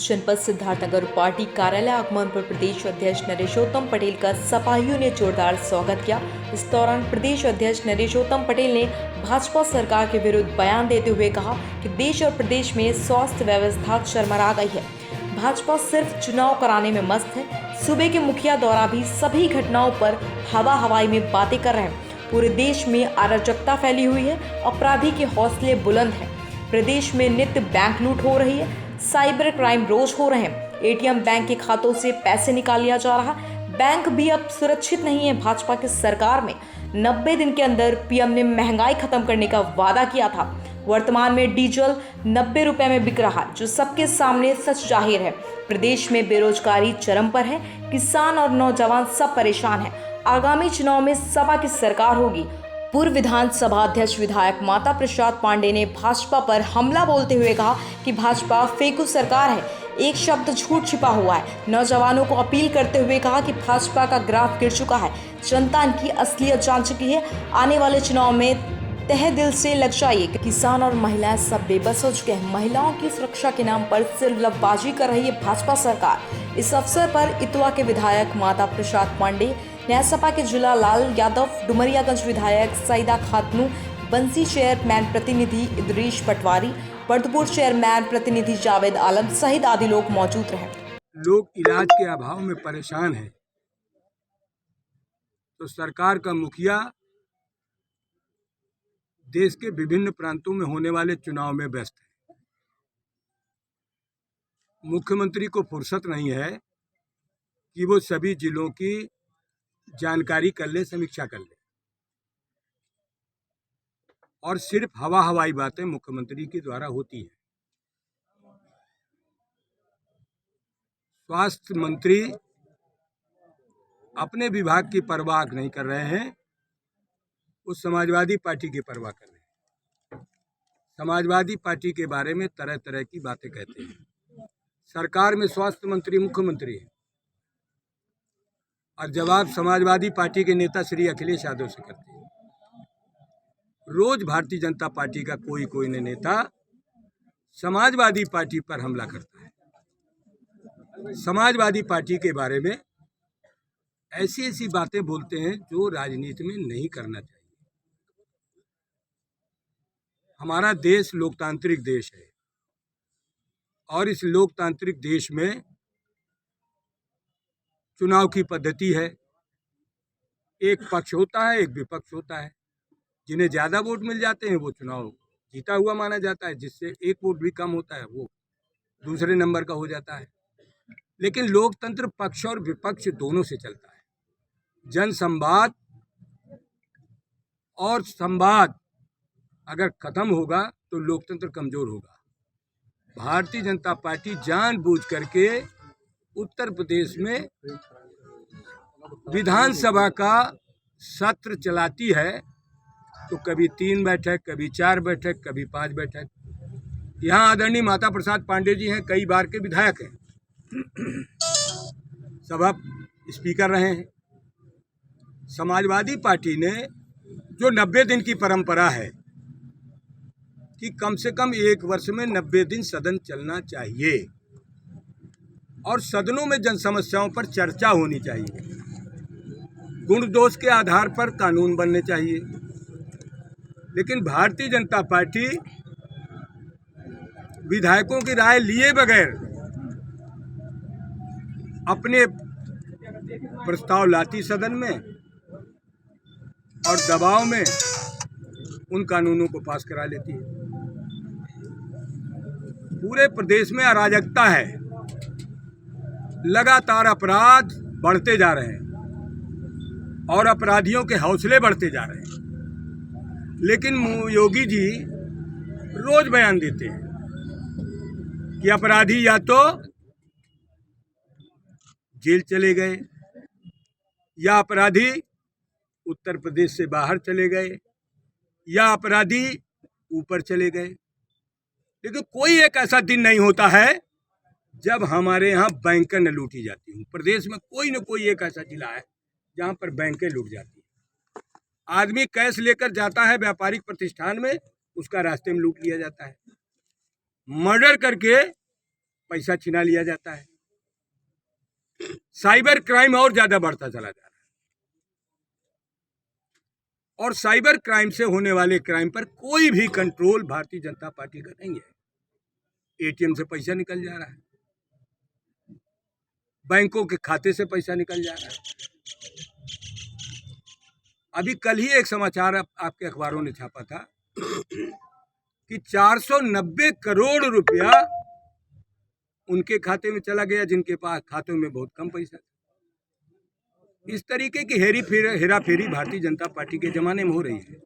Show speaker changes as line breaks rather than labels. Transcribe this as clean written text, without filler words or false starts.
जनपद सिद्धार्थनगर पार्टी कार्यालय आगमन पर प्रदेश अध्यक्ष नरेशोत्तम पटेल का सपाहियों ने जोरदार स्वागत किया। इस दौरान प्रदेश अध्यक्ष नरेशोत्तम पटेल ने भाजपा सरकार के विरुद्ध बयान देते हुए कहा कि देश और प्रदेश में स्वास्थ्य व्यवस्था चरमरा गई है। भाजपा सिर्फ चुनाव कराने में मस्त है। सूबे के मुखिया द्वारा भी सभी घटनाओं पर हवाई में बातें कर रहे हैं। पूरे देश में अराजकता फैली हुई है, अपराधी के हौसले बुलंद हैं। प्रदेश में नित्य बैंक लूट हो रही है, साइबर क्राइम रोज हो रहे हैं, एटीएम बैंक के खातों से पैसे निकाल लिया जा रहा है, बैंक भी अब सुरक्षित नहीं है। भाजपा की सरकार में 90 दिन के अंदर पीएम ने महंगाई खत्म करने का वादा किया था। वर्तमान में डीजल 90 रुपए में बिक रहा है, जो सबके सामने सच जाहिर है। प्रदेश में बेरोजगारी चरम पर है, किसान और नौजवान सब परेशान हैं। आगामी चुनाव में सपा की सरकार होगी। पूर्व विधानसभा अध्यक्ष विधायक माता प्रसाद पांडे ने भाजपा पर हमला बोलते हुए कहा कि भाजपा फेकू सरकार है, एक शब्द झूठ छिपा हुआ है। नौजवानों को अपील करते हुए कहा कि भाजपा का ग्राफ गिर चुका है, जनता इनकी असलियत जान चुकी है। आने वाले चुनाव में तहे दिल से लग जाइए। किसान और महिलाएं सब बेबस हो चुके हैं। महिलाओं की सुरक्षा के नाम पर सिरलबबाजी कर रही है भाजपा सरकार। इस अवसर पर इतवा के विधायक माता प्रसाद पांडे, न्याय सपा के जुलालाल यादव, डुमरियागंज विधायक सईदा खातून, बंसी चेयरमैन प्रतिनिधि इदरीश पटवारी, बर्दपुर चेयरमैन प्रतिनिधि जावेद आलम सहित आदि लोग मौजूद रहे।
लोग इलाज के अभाव में परेशान हैं, तो सरकार का मुखिया देश के विभिन्न प्रांतों में होने वाले चुनाव में व्यस्त है। मुख्यमंत्री को फुर्सत नहीं है कि वो सभी जिलों की जानकारी कर ले, समीक्षा कर ले, और सिर्फ हवाई बातें मुख्यमंत्री के द्वारा होती हैं। स्वास्थ्य मंत्री अपने विभाग की परवाह नहीं कर रहे हैं, वो समाजवादी पार्टी की परवाह कर रहे हैं। समाजवादी पार्टी के बारे में तरह तरह की बातें कहते हैं। सरकार में स्वास्थ्य मंत्री मुख्यमंत्री है, और जवाब समाजवादी पार्टी के नेता श्री अखिलेश यादव से करते हैं। रोज भारतीय जनता पार्टी का कोई न नेता समाजवादी पार्टी पर हमला करता है। समाजवादी पार्टी के बारे में ऐसी बातें बोलते हैं जो राजनीति में नहीं करना चाहिए। हमारा देश लोकतांत्रिक देश है, और इस लोकतांत्रिक देश में चुनाव की पद्धति है। एक पक्ष होता है, एक विपक्ष होता है। जिन्हें ज़्यादा वोट मिल जाते हैं वो चुनाव जीता हुआ माना जाता है, जिससे एक वोट भी कम होता है वो दूसरे नंबर का हो जाता है। लेकिन लोकतंत्र पक्ष और विपक्ष दोनों से चलता है। जन संवाद और संवाद अगर खत्म होगा तो लोकतंत्र कमजोर होगा। भारतीय जनता पार्टी जानबूझ करके उत्तर प्रदेश में विधानसभा का सत्र चलाती है, तो कभी 3 बैठक, कभी 4 बैठक, कभी 5 बैठक। यहाँ आदरणीय माता प्रसाद पांडे जी हैं, कई बार के विधायक हैं, सभा स्पीकर रहे हैं। समाजवादी पार्टी ने जो 90 दिन की परंपरा है कि कम से कम 1 वर्ष में 90 दिन सदन चलना चाहिए, और सदनों में जन समस्याओं पर चर्चा होनी चाहिए, गुण दोष के आधार पर कानून बनने चाहिए। लेकिन भारतीय जनता पार्टी विधायकों की राय लिए बगैर अपने प्रस्ताव लाती सदन में, और दबाव में उन कानूनों को पास करा लेती है। पूरे प्रदेश में अराजकता है, लगातार अपराध बढ़ते जा रहे हैं और अपराधियों के हौसले बढ़ते जा रहे हैं। लेकिन योगी जी रोज बयान देते हैं कि अपराधी या तो जेल चले गए, या अपराधी उत्तर प्रदेश से बाहर चले गए, या अपराधी ऊपर चले गए। लेकिन कोई एक ऐसा दिन नहीं होता है जब हमारे यहाँ बैंकें न लूटी जाती हूँ। प्रदेश में कोई न कोई एक ऐसा जिला है जहाँ पर बैंकें लूट जाती हैं। आदमी कैश लेकर जाता है व्यापारिक प्रतिष्ठान में, उसका रास्ते में लूट लिया जाता है। मर्डर करके पैसा छिना लिया जाता है। साइबर क्राइम और ज्यादा बढ़ता चला जा रहा है और साइबर क्राइम से होने वाले क्राइम पर कोई भी कंट्रोल भारतीय जनता पार्टी का नहीं है। एटीएम से पैसा निकल जा रहा है, बैंकों के खाते से पैसा निकल जा रहा है। अभी कल ही एक समाचार आपके अखबारों ने छापा था कि 490 करोड़ रुपया उनके खाते में चला गया जिनके पास खातों में बहुत कम पैसा था। इस तरीके की हेरा फेरी भारतीय जनता पार्टी के जमाने में हो रही है।